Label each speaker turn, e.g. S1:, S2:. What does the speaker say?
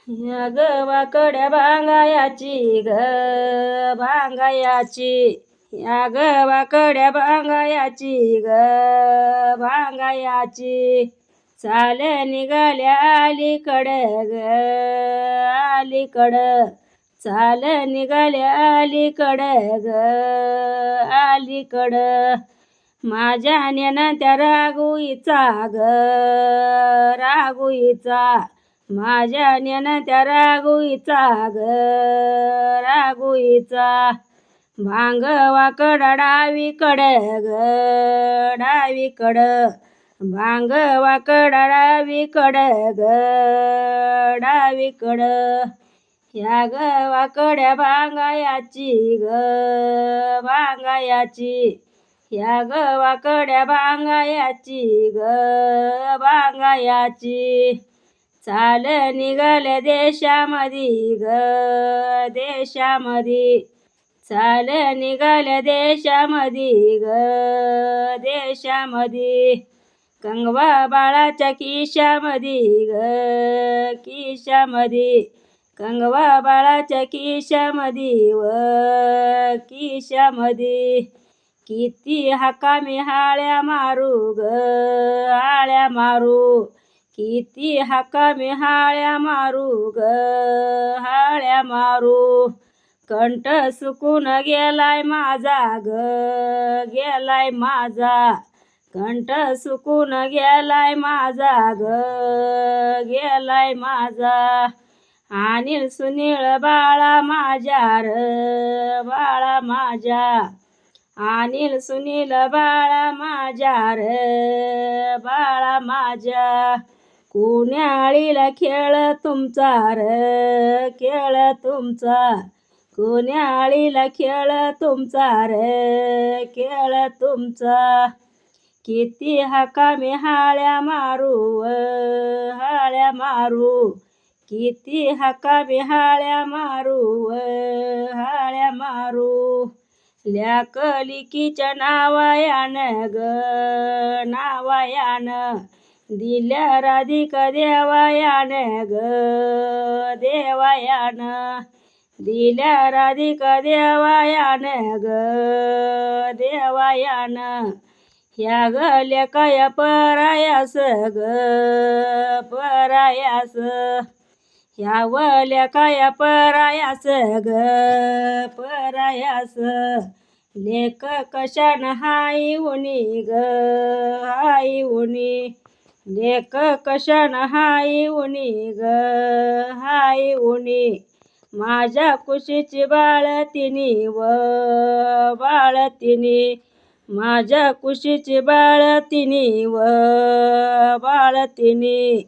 S1: या ग वाकड्या भांगायाची ग भांगायाची, या ग वाकड्या भांगायाची ग भांगायाची, चाल निघाल्या अलीकडे ग अलीकडं, चाल निघाल्या अलीकडे ग अलीकडं, माझ्या नेणत्या राघुईचा ग राघुईचा, माझ्या नेणत्या राघुईचा ग राघुईचा, भांग वाकडा डावीकडे ग डावीकडं, भांग वाकडा डावीकडे ग डावीकडं, या ग वाकड्या भांगायाची ग भांगायाची, या ग वाकड्या भांगायाची ग भांगायाची, चाल निघाल्या देशामधी ग देशामधी, चाल निघाल्या देशामधी ग देशामधी, कंगवा बाळाच्या खिशामधी ग खिशामधी, कंगवा बाळाच्या खिशामधी व खिशामधी, किती हाका मी हाळ्या मारू ग हाळ्या मारू, किती हाका मी हाळ्या मारू ग हाळ्या मारू, कंठ सुकून गेलाय माझा ग गेलाय माझा, कंठ सुकून गेलाय माझा ग गेलाय माझा, अनिल सुनील बाळा माझ्या र बाळा माझ्या, अनिल सुनील बाळा माझ्या र बाळा माझ्या, कुण्याळीला खेळ तुमचा र खेळ तुमचा, कुण्याळीला खेळ तुमचा र खेळ तुमचा, किती हाका मी हाळ्या मारू हाळ्या मारू, किती हाका मी हाळ्या मारू हाळ्या मारू, ल्याक लिकीच्या नावायान ग नावायान, दिल्या राधिका देवायान ग देवायान, दिल्या राधिका देवायान ग देवायान, ह्या ग लेकाया परायास ग परायास, ह्या व लेकाया परायास ग परायास, लेक कशान हाई उनी ग हाई उनी, लेक कशान हाई उनी ग हाई उनी, माझ्या कुशीची बाळतिनी व बाळतिनी, माझ्या कुशीची बाळतिनी व बाळतिनी,